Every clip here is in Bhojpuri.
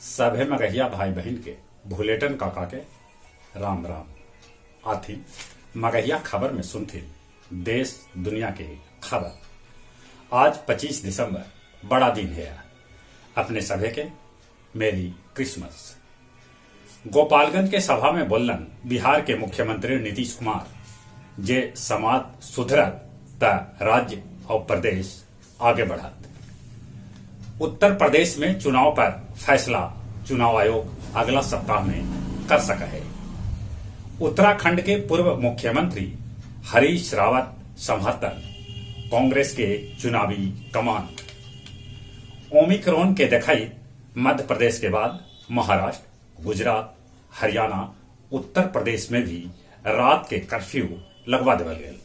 सभे मगहिया भाई बहन के भुलेटन काका के राम राम। आथी मगहिया खबर में सुनथी देश दुनिया के खबर। आज 25 दिसंबर बड़ा दिन है अपने सभे के मेरी क्रिसमस। गोपालगंज के सभा में बोलन बिहार के मुख्यमंत्री नीतीश कुमार जे समाज सुधरत त राज्य और प्रदेश आगे बढ़त। उत्तर प्रदेश में चुनाव पर फैसला चुनाव आयोग अगला सप्ताह में कर सका है। उत्तराखंड के पूर्व मुख्यमंत्री हरीश रावत समर्थन कांग्रेस के चुनावी कमान। ओमिक्रॉन के दिखाई मध्य प्रदेश के बाद महाराष्ट्र, गुजरात, हरियाणा, उत्तर प्रदेश में भी रात के कर्फ्यू लगवा देवल गए।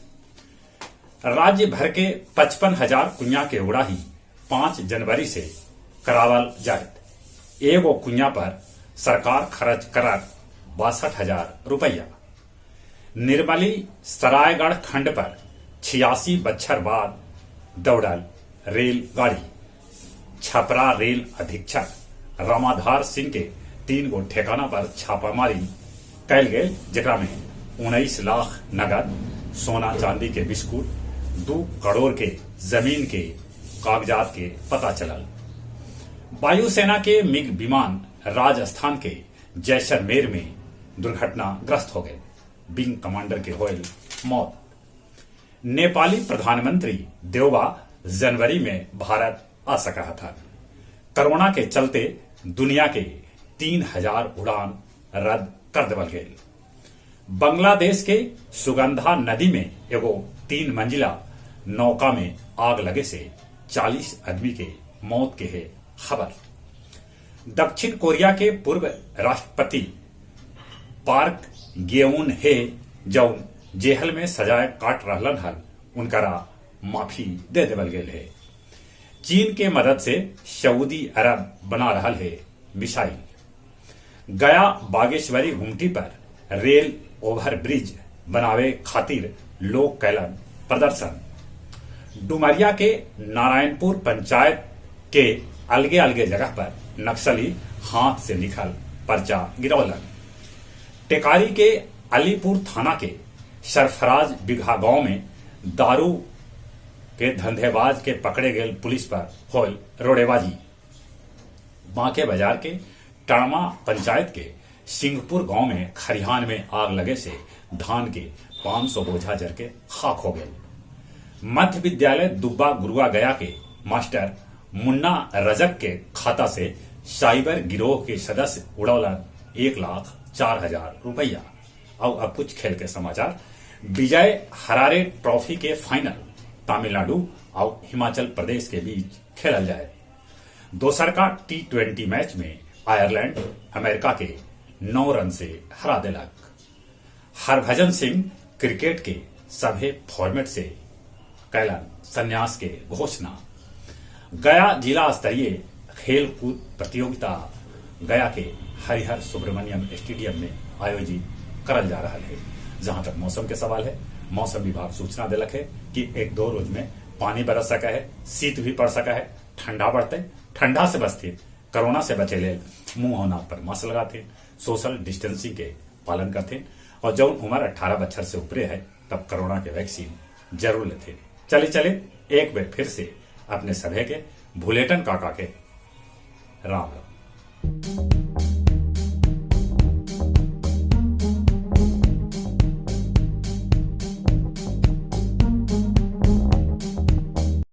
राज्य भर के 55,000 कुइया के उड़ाही 5 जनवरी से करावल जाए। एगो कुइया पर सरकार खर्च कर 62,000 रुपया। निर्मली सरायगढ़ खंड पर 86 बच्छर बाद दौड़ल रेलगाड़ी। छपरा रेल अधीक्षक रामाधार सिंह के 3 गो ठिकाना पर छापामारी कैल गए, जेकरा में 19 लाख नगद, सोना चांदी के बिस्कुट, 2 करोड़ के जमीन के कागजात के पता चलल। वायुसेना के मिग विमान राजस्थान के जैसलमेर में दुर्घटनाग्रस्त हो गए। विंग कमांडर के होयल मौत। नेपाली प्रधानमंत्री देवबा जनवरी में भारत आ सका था। कोरोना के चलते दुनिया के 3,000 उड़ान रद्द कर देवल गए। बांग्लादेश के सुगंधा नदी में एगो 3 मंजिला नौका में आग लगे से 40 आदमी के मौत के है खबर। दक्षिण कोरिया के पूर्व राष्ट्रपति पार्क गेउन हे जौन जेल में सजाए काट रहलन हल, उनकरा माफी दे देवल गए है। चीन के मदद से सऊदी अरब बना रहा है मिसाइल। गया बागेश्वरी गुमटी पर रेल ओवर ब्रिज बनावे खातिर लोग कैलन प्रदर्शन। डुमरिया के नारायणपुर पंचायत के अलगे अलगे जगह पर नक्सली हाथ से लिखल पर्चा गिरौलन। टेकारी के अलीपुर थाना के सरफराज बिघा गांव में दारू के धंधेबाज के पकड़े गए पुलिस पर होल रोड़ेबाजी। बांके बाजार के टणमा पंचायत के सिंहपुर गांव में खरिहान में आग लगे से धान के 500 बोझा जर के खाक हो गए। मध्य विद्यालय दुब्बा गुरुआ गया के मास्टर मुन्ना रजक के खाता से साइबर गिरोह के सदस्य उड़ौलन 1,04,000 रुपया। और अब कुछ खेल के समाचार। विजय हरारे ट्रॉफी के फाइनल तमिलनाडु और हिमाचल प्रदेश के बीच खेलल जाए। दोसर का T20 मैच में आयरलैंड अमेरिका के 9 रन से हरा दिलक। हरभजन सिंह क्रिकेट के सभी फॉर्मेट से कैलन संन्यास के घोषणा। गया जिला स्तरीय खेल कूद प्रतियोगिता गया के हरिहर सुब्रमण्यम स्टेडियम में आयोजित करल जा रहा है। जहां तक मौसम के सवाल है, मौसम विभाग सूचना दिलक है कि 1-2 रोज में पानी बरस सका है, शीत भी पड़ सका है, ठंडा बढ़ते। ठंडा से बचते, कोरोना से बचे ले मुंह और नाक पर मास्क लगाते, सोशल डिस्टेंसिंग के पालन करते और जब उम्र 18 बच्छर से ऊपरे है तब कोरोना के वैक्सीन जरूर लेते। चले एक बार फिर से अपने सभे के भुलेटन काका के राम राम।